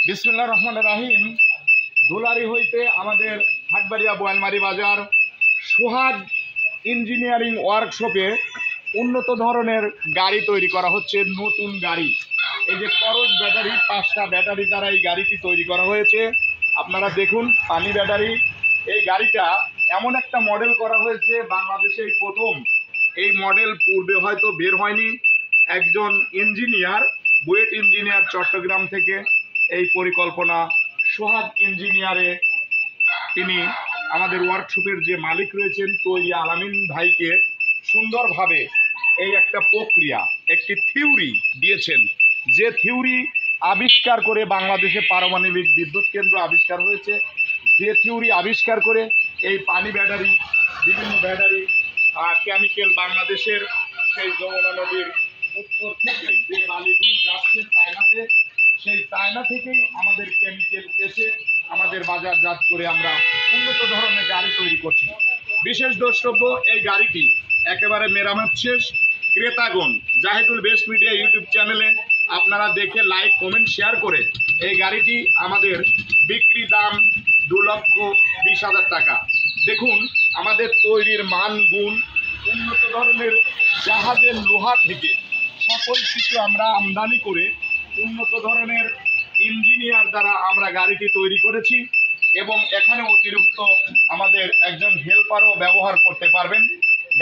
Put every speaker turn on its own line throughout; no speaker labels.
বিসমিল্লাহির রহমানির রহিম। দুলারি হইতে আমাদের হাটবাড়িয়া বোয়ালমারি বাজার সোহাগ ইঞ্জিনিয়ারিং ওয়ার্কশপে উন্নত ধরনের গাড়ি তৈরি করা হচ্ছে। নতুন গাড়ি, এই যে করজ ব্যাটারি, 5টা ব্যাটারি দ্বারা এই গাড়িটি তৈরি করা হয়েছে। আপনারা দেখুন, পানি ব্যাটারি। এই গাড়িটা এমন একটা মডেল করা হয়েছে, বাংলাদেশে এই প্রথম। এই মডেল পূর্বে হয়তো বের হয়নি। একজন ইঞ্জিনিয়ার, বুয়েট ইঞ্জিনিয়ার চট্টগ্রাম থেকে এই পরিকল্পনা, সোহাগ ইঞ্জিনিয়ারে তিনি আমাদের ওয়ার্কশপের যে মালিক রয়েছেন তৈরি আলামিন ভাইকে সুন্দরভাবে এই একটা প্রক্রিয়া, একটি থিওরি দিয়েছেন। যে থিওরি আবিষ্কার করে বাংলাদেশে পারমাণবিক বিদ্যুৎ কেন্দ্র আবিষ্কার হয়েছে। যে থিওরি আবিষ্কার করে এই পানি ব্যাটারি, বিভিন্ন ব্যাটারি কেমিক্যাল বাংলাদেশের সেই যমুনা নদীর উত্তর থেকে যে বালিগুলো যাচ্ছে চায়নাতে, সেই চায়না থেকেই আমাদের কেমিক্যাল এসে আমাদের বাজারজাত করে আমরা উন্নত ধরনের গাড়ি তৈরি করছি। বিশেষ দ্রষ্টব্য, এই গাড়িটি একেবারে মেরামত শেষ। ক্রেতাগণ জাহিদুল বেস্ট মিডিয়া ইউটিউব চ্যানেলে আপনারা দেখে লাইক, কমেন্ট, শেয়ার করে এই গাড়িটি আমাদের বিক্রি দাম 2,20,000 টাকা। দেখুন আমাদের তৈরির মান, গুণ, উন্নত ধরনের জাহাজের লোহা থেকে সকল কিছু আমরা আমদানি করে উন্নত ধরনের ইঞ্জিনিয়ার দ্বারা আমরা গাড়িটি তৈরি করেছি। এবং এখানে অতিরিক্ত আমাদের একজন হেল্পারও ব্যবহার করতে পারবেন।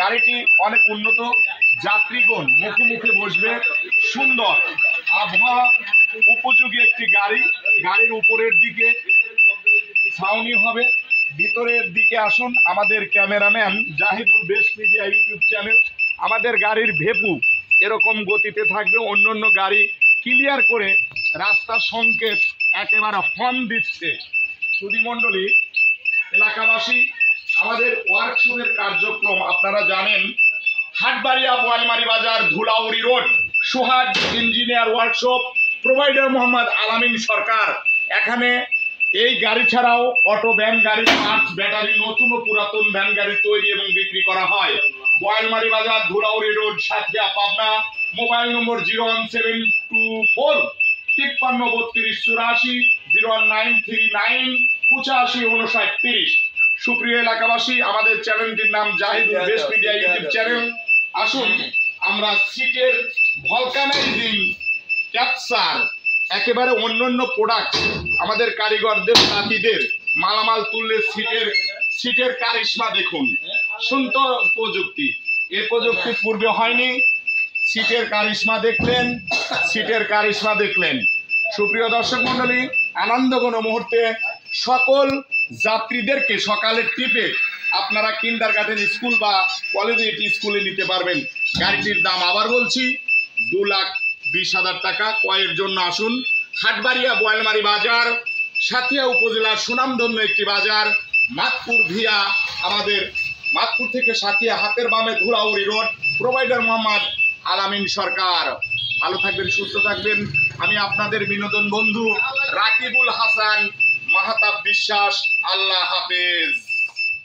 গাড়িটি অনেক উন্নত, যাত্রীগণ মুখে মুখে বসবে, সুন্দর আবহাওয়া উপযোগী একটি গাড়ি। গাড়ির উপরের দিকে ছাউনি হবে। ভিতরের দিকে আসুন, আমাদের cameraman Zahidul best media YouTube channel. আমাদের গাড়ির ভেপু এরকম গতিতে থাকবে, অন্য অন্য গাড়ি ক্লিয়ার করে রাস্তা সংকেত একেবারে হর্ন দিচ্ছে। সুধীমণ্ডলী, এলাকাবাসী, আমাদের ওয়ার্কশপের কার্যক্রম আপনারা জানেন। হাটবাড়িয়া বোয়ালমারি বাজার, ধুলাউড়ি রোড, সোহাগ ইঞ্জিনিয়ার ওয়ার্কশপ, প্রোভাইডার মোহাম্মদ আলামিন সরকার। এখানে এই গাড়ি ছাড়াও অটো, ভ্যান গাড়ি, পার্টস, ব্যাটারি, নতুন ও পুরাতন ভ্যান গাড়ি তৈরি এবং বিক্রি করা হয়। বোয়ালমারি বাজার, Dhulauri road, Satkhira, Pabna. Mobile number 01724 533284, 01939 855930। সুপ্রিয় এলাকাবাসী, আমাদের চ্যানেলটির নাম Zahidul best media YouTube channel. আসুন আমরা সিটের ভলকানাইজিং, ক্যাপচার, একেবারে অন্যান্য প্রোডাক্ট আমাদের কারিগরদের, তাঁতিদের মালামাল তুললে সিটের কারিশমা দেখুন। সুন্দর প্রযুক্তি, এ প্রযুক্তি পূর্বে হয়নি। সিটের কারিশমা দেখলেন, সিটের কারিশমা দেখলেন। সুপ্রিয় দর্শক মন্ডলী, আনন্দঘন মুহূর্তে সকল যাত্রীদেরকে সকালের ট্রিপে আপনারা কিন্ডারগার্টেন স্কুল বা কলেজে স্কুলে নিতে পারবেন। গাড়িটির দাম আবার বলছি 2,20,000 টাকা। ক্রয়ের জন্য আসুন হাটবাড়িয়া বোয়ালমারি বাজার, সাথিয়া উপজেলার সুনামধন্য একটি বাজার। মাতপুর ভিয়া, আমাদের মাতপুর থেকে সাথিয়া, হাতের বামে ধুলাউড়ি রোড, প্রোভাইডার মোহাম্মদ আলামিন সরকার। ভালো থাকবেন, সুস্থ থাকবেন। আমি আপনাদের বিনোদন বন্ধু রাকিবুল হাসান মাহাতাব বিশ্বাস। আল্লাহ হাফেজ।